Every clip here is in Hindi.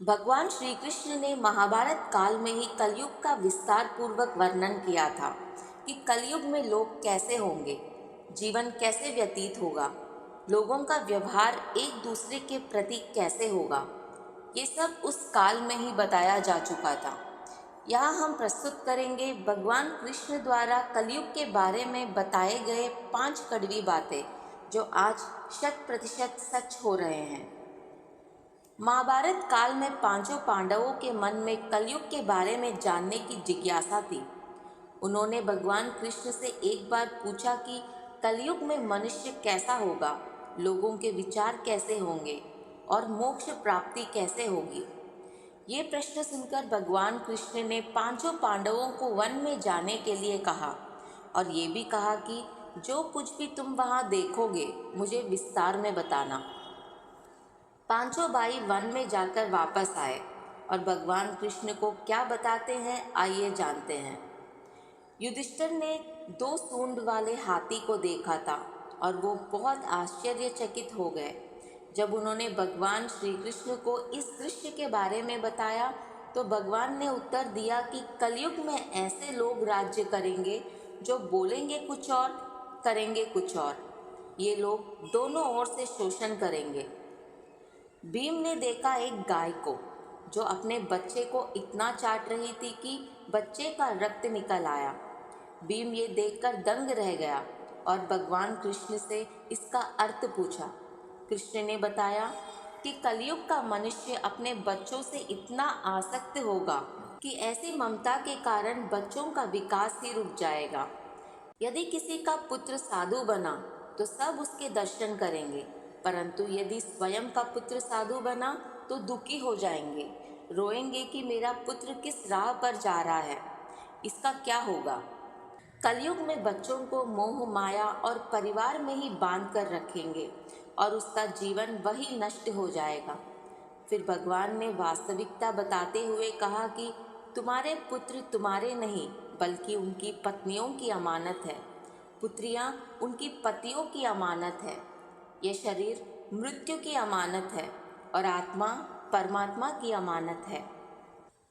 भगवान श्री कृष्ण ने महाभारत काल में ही कलयुग का विस्तार पूर्वक वर्णन किया था कि कलयुग में लोग कैसे होंगे, जीवन कैसे व्यतीत होगा, लोगों का व्यवहार एक दूसरे के प्रति कैसे होगा। ये सब उस काल में ही बताया जा चुका था। यहाँ हम प्रस्तुत करेंगे भगवान कृष्ण द्वारा कलयुग के बारे में बताए गए 5 कड़वी बातें जो आज 100% सच हो रहे हैं। महाभारत काल में पांचों पांडवों के मन में कलयुग के बारे में जानने की जिज्ञासा थी। उन्होंने भगवान कृष्ण से एक बार पूछा कि कलयुग में मनुष्य कैसा होगा, लोगों के विचार कैसे होंगे और मोक्ष प्राप्ति कैसे होगी। ये प्रश्न सुनकर भगवान कृष्ण ने पांचों पांडवों को वन में जाने के लिए कहा और ये भी कहा कि जो कुछ भी तुम वहाँ देखोगे मुझे विस्तार में बताना। पांचों भाई वन में जाकर वापस आए और भगवान कृष्ण को क्या बताते हैं आइए जानते हैं। युधिष्ठिर ने 2 सूंड वाले हाथी को देखा था और वो बहुत आश्चर्यचकित हो गए। जब उन्होंने भगवान श्री कृष्ण को इस दृश्य के बारे में बताया तो भगवान ने उत्तर दिया कि कलयुग में ऐसे लोग राज्य करेंगे जो बोलेंगे कुछ और करेंगे कुछ और। ये लोग दोनों ओर से शोषण करेंगे। भीम ने देखा एक गाय को जो अपने बच्चे को इतना चाट रही थी कि बच्चे का रक्त निकल आया। भीम ये देखकर दंग रह गया और भगवान कृष्ण से इसका अर्थ पूछा। कृष्ण ने बताया कि कलयुग का मनुष्य अपने बच्चों से इतना आसक्त होगा कि ऐसी ममता के कारण बच्चों का विकास ही रुक जाएगा। यदि किसी का पुत्र साधु बना तो सब उसके दर्शन करेंगे, परंतु यदि स्वयं का पुत्र साधु बना तो दुखी हो जाएंगे, रोएंगे कि मेरा पुत्र किस राह पर जा रहा है, इसका क्या होगा। कलयुग में बच्चों को मोह माया और परिवार में ही बांध कर रखेंगे और उसका जीवन वही नष्ट हो जाएगा। फिर भगवान ने वास्तविकता बताते हुए कहा कि तुम्हारे पुत्र तुम्हारे नहीं बल्कि उनकी पत्नियों की अमानत है, पुत्रियां उनकी पतियों की अमानत है। यह शरीर मृत्यु की अमानत है और आत्मा परमात्मा की अमानत है।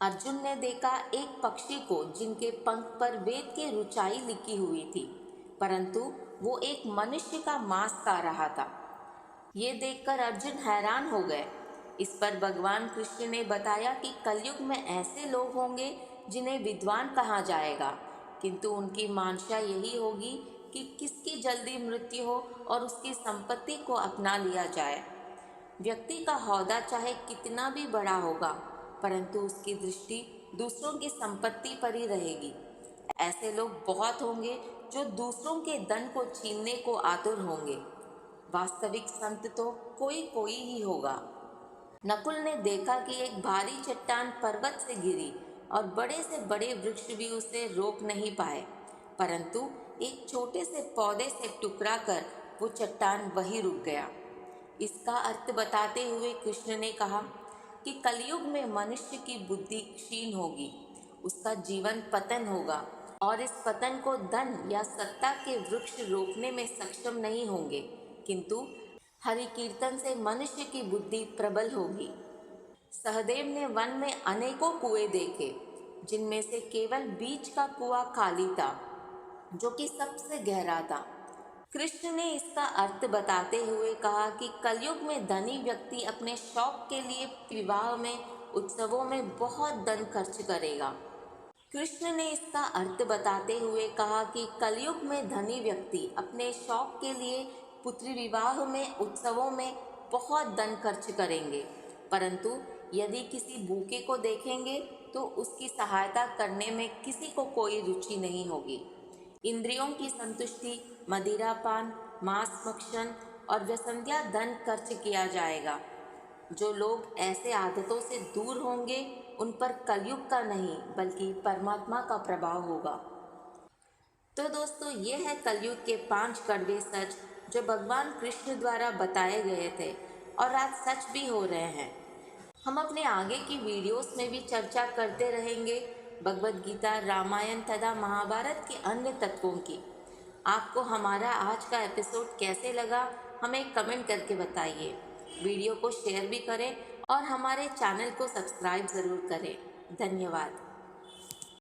अर्जुन ने देखा एक पक्षी को जिनके पंख पर वेद की ऋचाई लिखी हुई थी, परंतु वो एक मनुष्य का मांस खा रहा था। ये देखकर अर्जुन हैरान हो गए। इस पर भगवान कृष्ण ने बताया कि कलयुग में ऐसे लोग होंगे जिन्हें विद्वान कहा जाएगा, किंतु उनकी मांशा यही होगी कि किसकी जल्दी मृत्यु हो और उसकी संपत्ति को अपना लिया जाए। व्यक्ति का हौदा चाहे कितना भी बड़ा होगा, परंतु उसकी दृष्टि दूसरों की संपत्ति पर ही रहेगी। ऐसे लोग बहुत होंगे जो दूसरों के धन को छीनने को आतुर होंगे। वास्तविक संत तो कोई कोई ही होगा। नकुल ने देखा कि एक भारी चट्टान पर्वत से गिरी और बड़े से बड़े वृक्ष भी उसे रोक नहीं पाए, परंतु एक छोटे से पौधे से टकरा कर वो चट्टान वहीं रुक गया। इसका अर्थ बताते हुए कृष्ण ने कहा कि कलयुग में मनुष्य की बुद्धि क्षीण होगी, उसका जीवन पतन होगा और इस पतन को धन या सत्ता के वृक्ष रोकने में सक्षम नहीं होंगे, किंतु हरि कीर्तन से मनुष्य की बुद्धि प्रबल होगी। सहदेव ने वन में अनेकों कुएं देखे, जिनमें से केवल बीच का कुआं खाली था जो कि सबसे गहरा था। कृष्ण ने इसका अर्थ बताते हुए कहा कि कलयुग में धनी व्यक्ति अपने शौक के लिए विवाह में उत्सवों में बहुत धन खर्च करेगा। कृष्ण ने इसका अर्थ बताते हुए कहा कि कलयुग में धनी व्यक्ति अपने शौक के लिए पुत्री विवाह में उत्सवों में बहुत धन खर्च करेंगे, परंतु यदि किसी भूखे को देखेंगे तो उसकी सहायता करने में किसी को कोई रुचि नहीं होगी। इंद्रियों की संतुष्टि, मदिरापान, मांस भक्षण और व्यसंध्या धन खर्च किया जाएगा। जो लोग ऐसे आदतों से दूर होंगे उन पर कलयुग का नहीं बल्कि परमात्मा का प्रभाव होगा। तो दोस्तों, ये है कलयुग के 5 कड़वे सच जो भगवान कृष्ण द्वारा बताए गए थे और आज सच भी हो रहे हैं। हम अपने आगे की वीडियोस में भी चर्चा करते रहेंगे भगवत गीता, रामायण तथा महाभारत के अन्य तत्वों की। आपको हमारा आज का एपिसोड कैसे लगा हमें कमेंट करके बताइए। वीडियो को शेयर भी करें और हमारे चैनल को सब्सक्राइब ज़रूर करें। धन्यवाद।